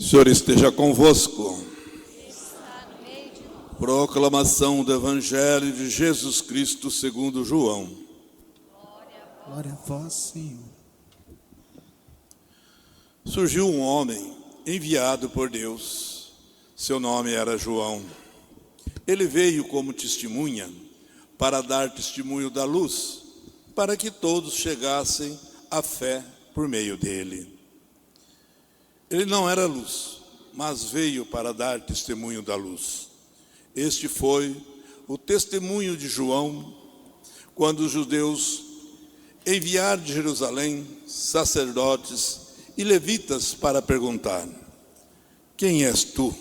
Senhor esteja convosco. Proclamação do Evangelho de Jesus Cristo segundo João. Glória a vós, Senhor. Surgiu um homem enviado por Deus. Seu nome era João. Ele veio como testemunha para dar testemunho da luz, para que todos chegassem à fé por meio dele. Ele não era luz, mas veio para dar testemunho da luz. Este foi o testemunho de João, quando os judeus enviaram de Jerusalém sacerdotes e levitas para perguntar: quem és tu?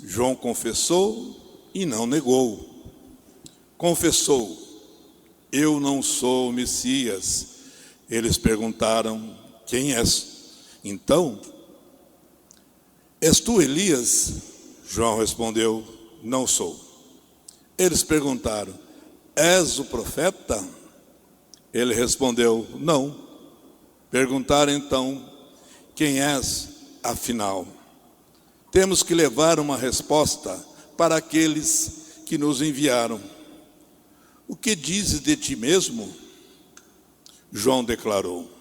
João confessou e não negou. Confessou: eu não sou o Messias. Eles perguntaram: quem és? Então, és tu Elias? João respondeu: não sou. Eles perguntaram: és o profeta? Ele respondeu: não. Perguntaram então: quem és, afinal? Temos que levar uma resposta para aqueles que nos enviaram. O que dizes de ti mesmo? João declarou: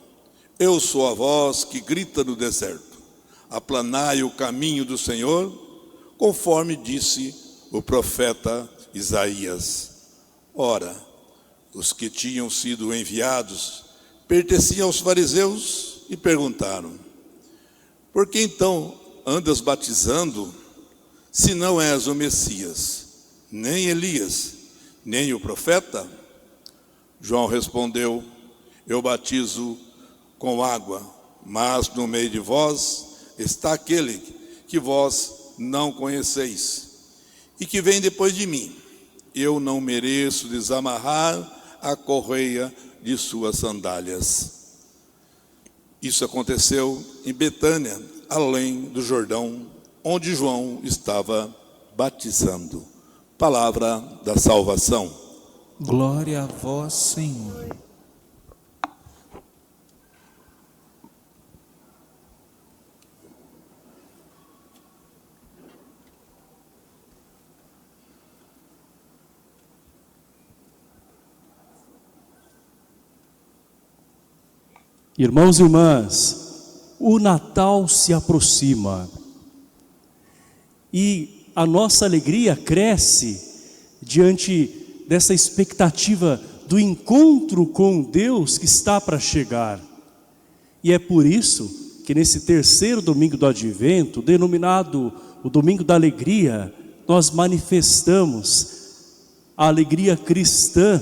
eu sou a voz que grita no deserto: aplanai o caminho do Senhor, conforme disse o profeta Isaías. Ora, os que tinham sido enviados pertenciam aos fariseus e perguntaram: por que então andas batizando, se não és o Messias, nem Elias, nem o profeta? João respondeu: eu batizo com água, mas no meio de vós está aquele que vós não conheceis, e que vem depois de mim. Eu não mereço desamarrar a correia de suas sandálias. Isso aconteceu em Betânia, além do Jordão, onde João estava batizando. Palavra da salvação. Glória a vós, Senhor. Irmãos e irmãs, o Natal se aproxima e a nossa alegria cresce diante dessa expectativa do encontro com Deus que está para chegar. E é por isso que nesse terceiro domingo do Advento, denominado o Domingo da Alegria, nós manifestamos a alegria cristã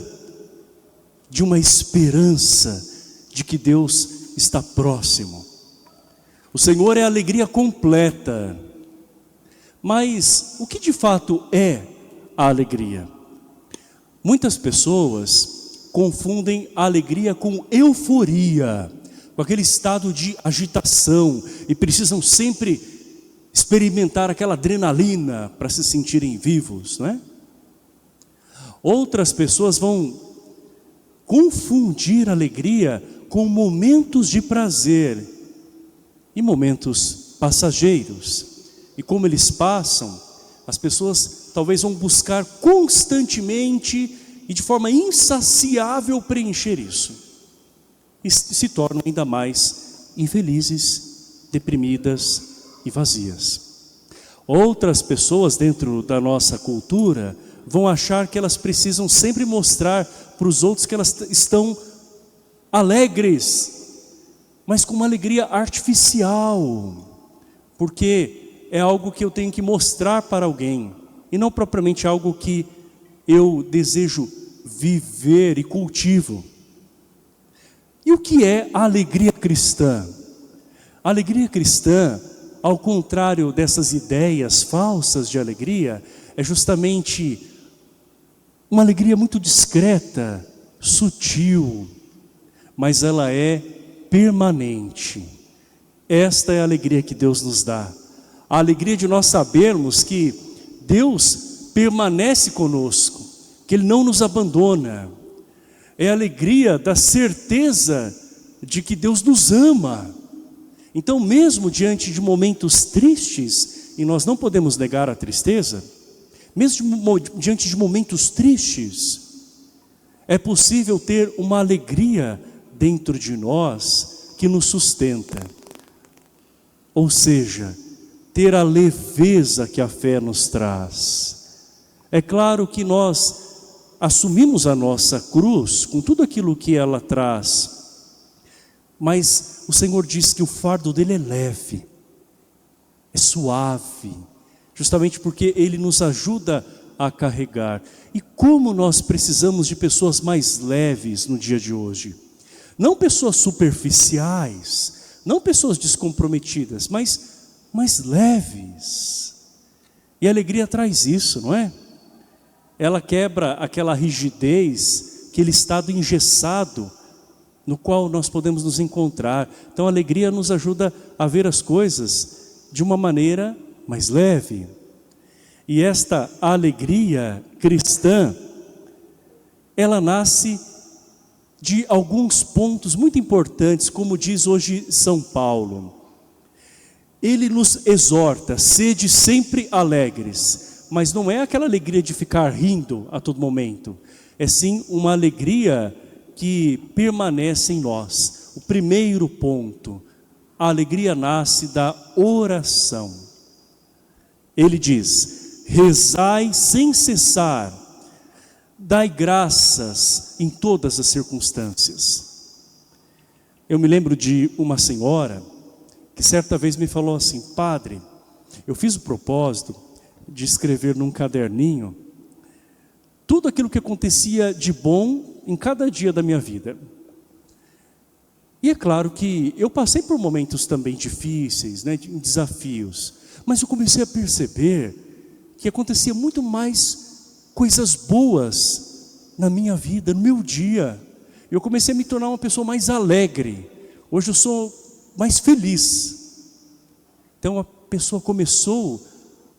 de uma esperança de que Deus está próximo. O Senhor é a alegria completa. Mas o que de fato é a alegria? Muitas pessoas confundem a alegria com euforia, com aquele estado de agitação, e precisam sempre experimentar aquela adrenalina para se sentirem vivos, não é? Outras pessoas vão confundir alegria com momentos de prazer e momentos passageiros. E como eles passam, as pessoas talvez vão buscar constantemente e de forma insaciável preencher isso. E se tornam ainda mais infelizes, deprimidas e vazias. Outras pessoas dentro da nossa cultura vão achar que elas precisam sempre mostrar para os outros que elas estão alegres, mas com uma alegria artificial, porque é algo que eu tenho que mostrar para alguém, e não propriamente algo que eu desejo viver e cultivo. E o que é a alegria cristã? A alegria cristã, ao contrário dessas ideias falsas de alegria, é justamente uma alegria muito discreta, sutil, mas ela é permanente. Esta é a alegria que Deus nos dá. A alegria de nós sabermos que Deus permanece conosco, que Ele não nos abandona. É a alegria da certeza de que Deus nos ama. Então, mesmo diante de momentos tristes, e nós não podemos negar a tristeza, mesmo diante de momentos tristes, é possível ter uma alegria dentro de nós que nos sustenta. Ou seja, ter a leveza que a fé nos traz. É claro que nós assumimos a nossa cruz com tudo aquilo que ela traz, mas o Senhor diz que o fardo dele é leve, é suave, justamente porque ele nos ajuda a carregar. E como nós precisamos de pessoas mais leves no dia de hoje. Não pessoas superficiais, não pessoas descomprometidas, mas mais leves. E a alegria traz isso, não é? Ela quebra aquela rigidez, aquele estado engessado no qual nós podemos nos encontrar. Então a alegria nos ajuda a ver as coisas de uma maneira mais leve. E esta alegria cristã, ela nasce de alguns pontos muito importantes, como diz hoje São Paulo. Ele nos exorta, sede sempre alegres, mas não é aquela alegria de ficar rindo a todo momento, é sim uma alegria que permanece em nós. O primeiro ponto, a alegria nasce da oração. Ele diz, rezai sem cessar, dai graças em todas as circunstâncias. Eu me lembro de uma senhora que certa vez me falou assim, padre, eu fiz o propósito de escrever num caderninho tudo aquilo que acontecia de bom em cada dia da minha vida. E é claro que eu passei por momentos também difíceis, né, desafios, mas eu comecei a perceber que acontecia muito mais coisas boas na minha vida, no meu dia. Eu comecei a me tornar uma pessoa mais alegre. Hoje eu sou mais feliz. Então a pessoa começou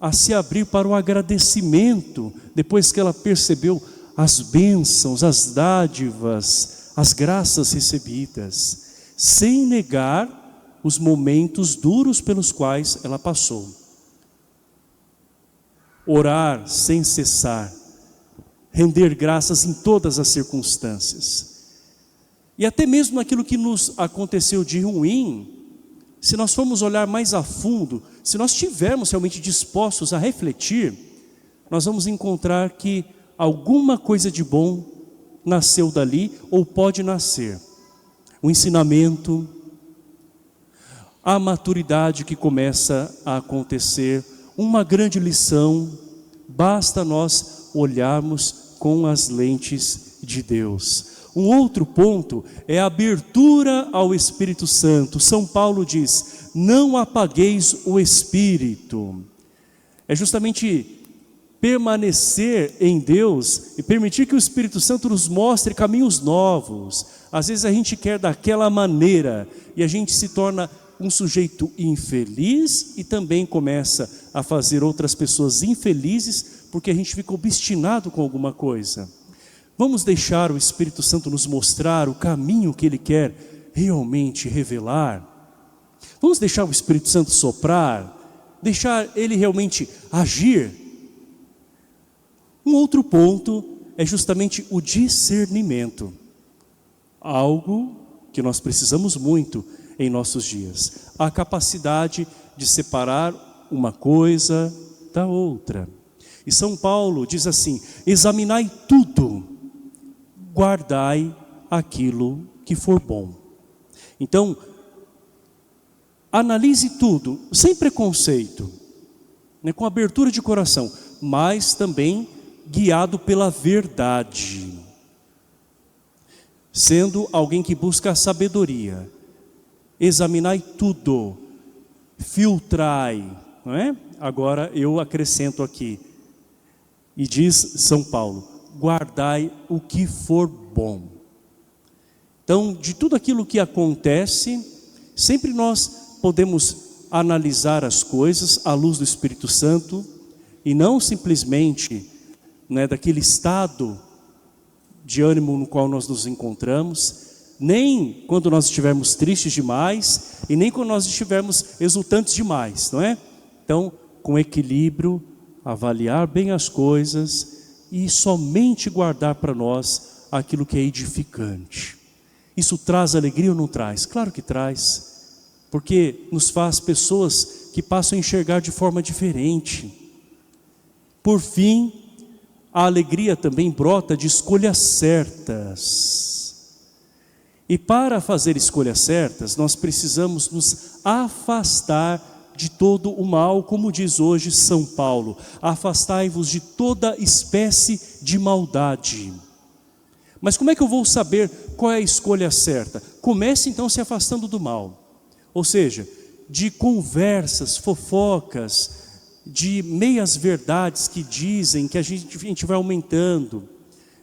a se abrir para o agradecimento, depois que ela percebeu as bênçãos, as dádivas, as graças recebidas, sem negar os momentos duros pelos quais ela passou. Orar sem cessar, render graças em todas as circunstâncias. E até mesmo naquilo que nos aconteceu de ruim, se nós formos olhar mais a fundo, se nós estivermos realmente dispostos a refletir, nós vamos encontrar que alguma coisa de bom nasceu dali ou pode nascer. O ensinamento, a maturidade que começa a acontecer, uma grande lição, basta nós olharmos com as lentes de Deus. Um outro ponto é a abertura ao Espírito Santo. São Paulo diz, não apagueis o Espírito. É justamente permanecer em Deus e permitir que o Espírito Santo nos mostre caminhos novos. Às vezes a gente quer daquela maneira e a gente se torna um sujeito infeliz e também começa a fazer outras pessoas infelizes porque a gente fica obstinado com alguma coisa. Vamos deixar o Espírito Santo nos mostrar o caminho que Ele quer realmente revelar. Vamos deixar o Espírito Santo soprar, deixar Ele realmente agir. Um outro ponto é justamente o discernimento. Algo que nós precisamos muito em nossos dias. A capacidade de separar uma coisa da outra. E São Paulo diz assim, examinai tudo, guardai aquilo que for bom. Então, analise tudo, sem preconceito, né, com abertura de coração, mas também guiado pela verdade. Sendo alguém que busca a sabedoria. Examinai tudo, filtrai, não é? Agora eu acrescento aqui, e diz São Paulo, guardai o que for bom. Então, de tudo aquilo que acontece, sempre nós podemos analisar as coisas à luz do Espírito Santo, e não simplesmente, né, daquele estado de ânimo no qual nós nos encontramos, nem quando nós estivermos tristes demais e nem quando nós estivermos exultantes demais, não é? Então, com equilíbrio, avaliar bem as coisas e somente guardar para nós aquilo que é edificante. Isso traz alegria ou não traz? Claro que traz, porque nos faz pessoas que passam a enxergar de forma diferente. Por fim, a alegria também brota de escolhas certas. E para fazer escolhas certas, nós precisamos nos afastar de todo o mal, como diz hoje São Paulo. Afastai-vos de toda espécie de maldade. Mas como é que eu vou saber qual é a escolha certa? Comece então se afastando do mal. Ou seja, de conversas, fofocas, de meias verdades que dizem que a gente vai aumentando,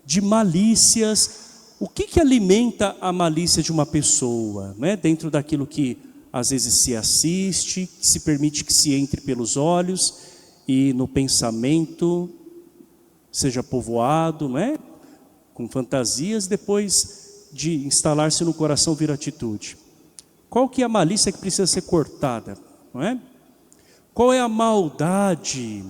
de malícias. O que alimenta a malícia de uma pessoa, né? Dentro daquilo que às vezes se assiste, que se permite que se entre pelos olhos e no pensamento seja povoado, né? Com fantasias, depois de instalar-se no coração vir atitude. Qual que é a malícia que precisa ser cortada, não é? Qual é a maldade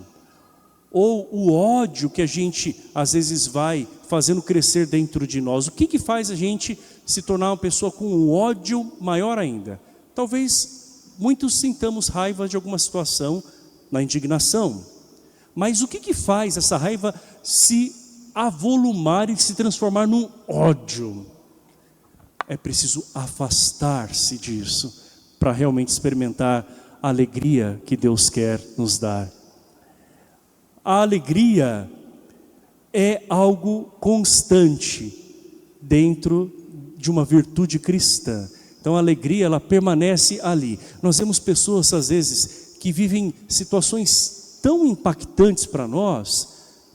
ou o ódio que a gente às vezes vai fazendo crescer dentro de nós? O que faz a gente se tornar uma pessoa com um ódio maior ainda? Talvez muitos sintamos raiva de alguma situação na indignação, mas o que faz essa raiva se avolumar e se transformar num ódio? É preciso afastar-se disso para realmente experimentar a alegria que Deus quer nos dar. A alegria é algo constante dentro de uma virtude cristã. Então a alegria, ela permanece ali. Nós vemos pessoas às vezes que vivem situações tão impactantes para nós,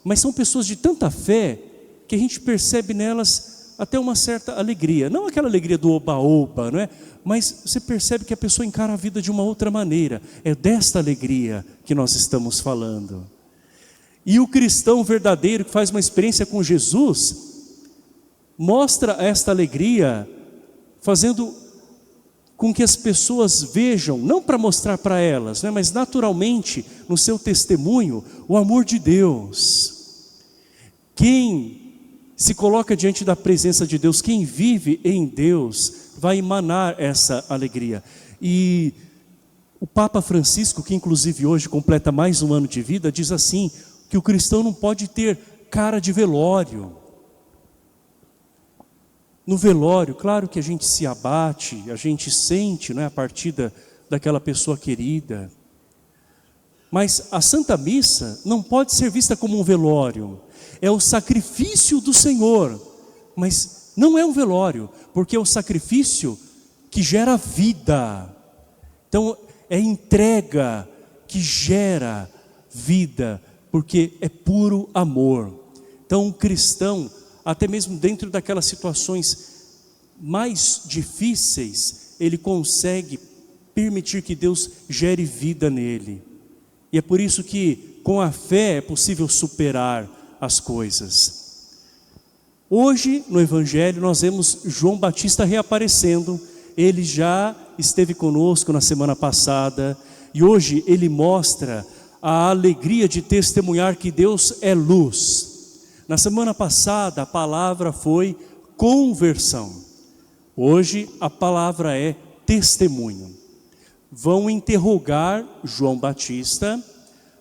mas são pessoas de tanta fé que a gente percebe nelas até uma certa alegria. Não aquela alegria do oba-oba, não é? Mas você percebe que a pessoa encara a vida de uma outra maneira. É desta alegria que nós estamos falando. E o cristão verdadeiro que faz uma experiência com Jesus, mostra esta alegria, fazendo com que as pessoas vejam, não para mostrar para elas, né, mas naturalmente, no seu testemunho, o amor de Deus. Quem se coloca diante da presença de Deus, quem vive em Deus, vai emanar essa alegria. E o Papa Francisco, que inclusive hoje completa mais um ano de vida, diz assim, que o cristão não pode ter cara de velório. No velório, claro que a gente se abate, a gente sente, não é, a partida daquela pessoa querida. Mas a Santa Missa não pode ser vista como um velório. É o sacrifício do Senhor, mas não é um velório, porque é o sacrifício que gera vida. Então é entrega que gera vida, porque é puro amor. Então um cristão, até mesmo dentro daquelas situações mais difíceis, ele consegue permitir que Deus gere vida nele. E é por isso que com a fé é possível superar as coisas. Hoje no Evangelho nós vemos João Batista reaparecendo. Ele já esteve conosco na semana passada e hoje ele mostra a alegria de testemunhar que Deus é luz. Na semana passada a palavra foi conversão. Hoje a palavra é testemunho. Vão interrogar João Batista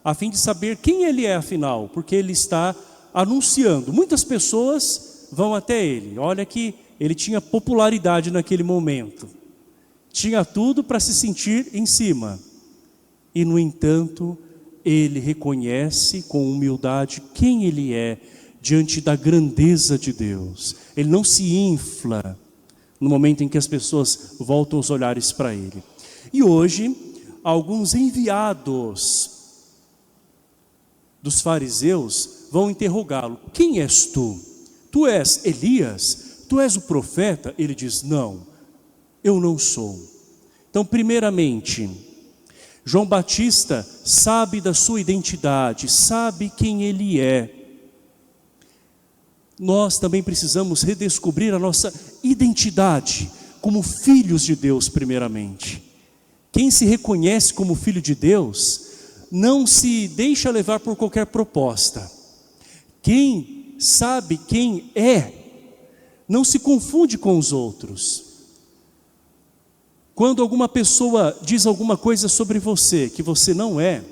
a fim de saber quem ele é afinal, porque ele está anunciando. Muitas pessoas vão até ele. Olha que ele tinha popularidade naquele momento. Tinha tudo para se sentir em cima. E no entanto, ele reconhece com humildade quem ele é diante da grandeza de Deus. Ele não se infla no momento em que as pessoas voltam os olhares para ele. E hoje, alguns enviados dos fariseus vão interrogá-lo. Quem és tu? Tu és Elias? Tu és o profeta? Ele diz, não, eu não sou. Então, primeiramente, João Batista sabe da sua identidade, sabe quem ele é. nós também precisamos redescobrir a nossa identidade como filhos de Deus primeiramente. Quem se reconhece como filho de Deus, não se deixa levar por qualquer proposta. Quem sabe quem é, não se confunde com os outros. Quando alguma pessoa diz alguma coisa sobre você que você não é,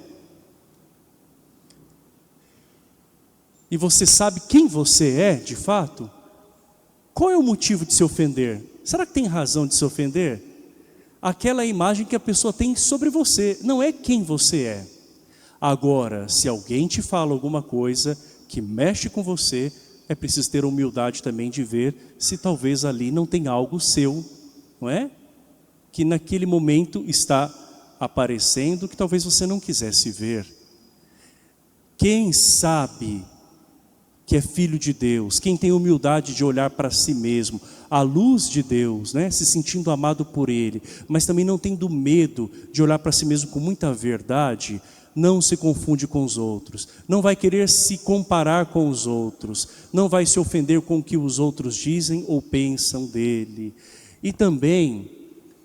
e você sabe quem você é de fato, qual é o motivo de se ofender? Será que tem razão de se ofender? Aquela imagem que a pessoa tem sobre você, não é quem você é. Agora, se alguém te fala alguma coisa que mexe com você, é preciso ter humildade também de ver se talvez ali não tem algo seu, não é? Que naquele momento está aparecendo, que talvez você não quisesse ver. Quem sabe que é filho de Deus, quem tem humildade de olhar para si mesmo, à luz de Deus, né? Se sentindo amado por Ele, mas também não tendo medo de olhar para si mesmo com muita verdade, não se confunde com os outros, não vai querer se comparar com os outros, não vai se ofender com o que os outros dizem ou pensam dele, e também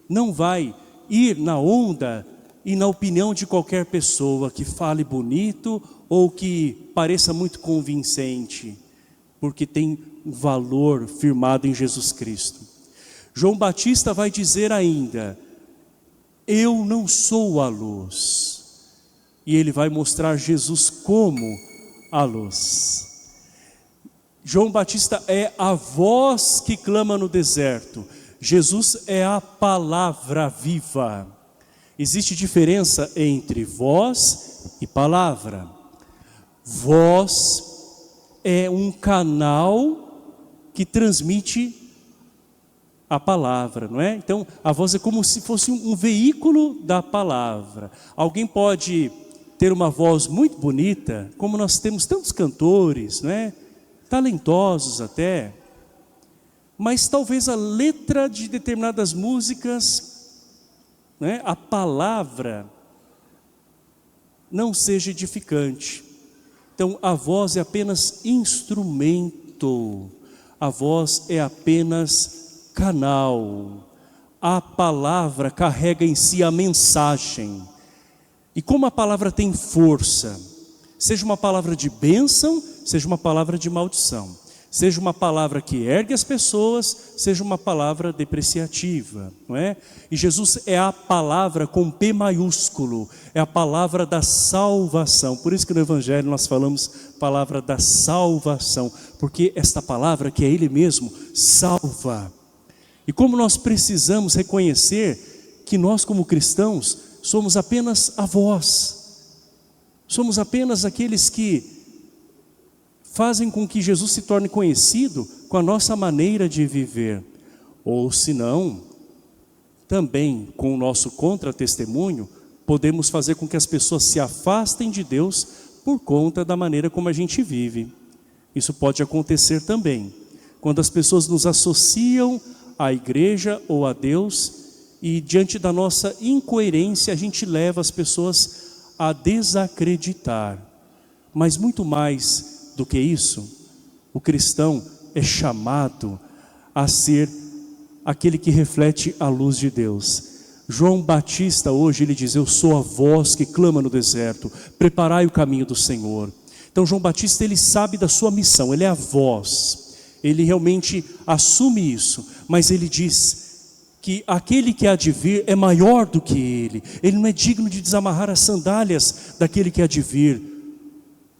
não vai ir na onda e na opinião de qualquer pessoa que fale bonito ou que pareça muito convincente, porque tem um valor firmado em Jesus Cristo. João Batista vai dizer ainda: eu não sou a luz. E ele vai mostrar Jesus como a luz. João Batista é a voz que clama no deserto. Jesus é a palavra viva. Existe diferença entre voz e palavra. Voz é um canal que transmite a palavra, não é? Então, a voz é como se fosse um veículo da palavra. Alguém pode ter uma voz muito bonita, como nós temos tantos cantores, não é? Talentosos até, mas talvez a letra de determinadas músicas, não é? A palavra não seja edificante. Então a voz é apenas instrumento, a voz é apenas canal, a palavra carrega em si a mensagem. E como a palavra tem força, seja uma palavra de bênção, seja uma palavra de maldição, seja uma palavra que ergue as pessoas, seja uma palavra depreciativa, não é? E Jesus é a palavra com P maiúsculo, é a palavra da salvação. Por isso que no Evangelho nós falamos palavra da salvação, porque esta palavra que é Ele mesmo, salva. E como nós precisamos reconhecer que nós como cristãos somos apenas a voz, somos apenas aqueles que fazem com que Jesus se torne conhecido com a nossa maneira de viver, ou se não, também com o nosso contra-testemunho, podemos fazer com que as pessoas se afastem de Deus por conta da maneira como a gente vive. Isso pode acontecer também, quando as pessoas nos associam à igreja ou a Deus, e diante da nossa incoerência a gente leva as pessoas a desacreditar. Mas muito mais do que isso, o cristão é chamado a ser aquele que reflete a luz de Deus. João Batista hoje ele diz: eu sou a voz que clama no deserto, preparai o caminho do Senhor. Então João Batista ele sabe da sua missão, ele é a voz, ele realmente assume isso, mas ele diz que aquele que há de vir é maior do que ele não é digno de desamarrar as sandálias daquele que há de vir.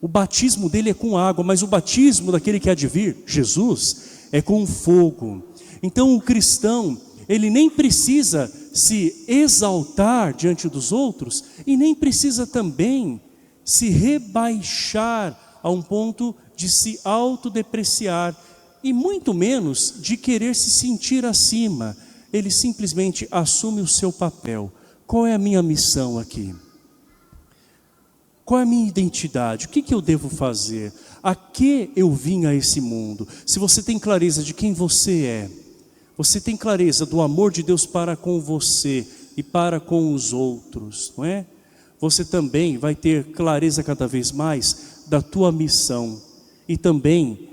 O batismo dele é com água, mas o batismo daquele que há de vir, Jesus, é com fogo. Então o cristão, ele nem precisa se exaltar diante dos outros, e nem precisa também se rebaixar a um ponto de se autodepreciar, e muito menos de querer se sentir acima. Ele simplesmente assume o seu papel. Qual é a minha missão aqui? Qual é a minha identidade? O que eu devo fazer? A que eu vim a esse mundo? Se você tem clareza de quem você é, você tem clareza do amor de Deus para com você e para com os outros, não é? Você também vai ter clareza cada vez mais da tua missão e também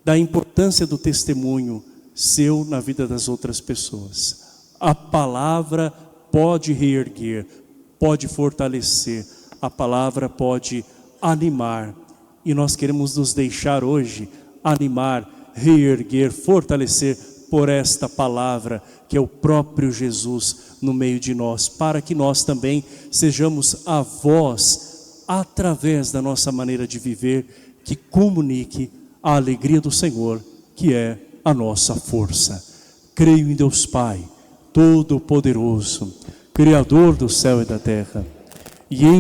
da importância do testemunho seu na vida das outras pessoas. A palavra pode reerguer, pode fortalecer, a palavra pode animar. E nós queremos nos deixar hoje animar, reerguer, fortalecer por esta palavra, que é o próprio Jesus no meio de nós, para que nós também sejamos a voz, através da nossa maneira de viver, que comunique a alegria do Senhor, que é a nossa força. Creio em Deus Pai, Todo-Poderoso, Criador do céu e da terra, e em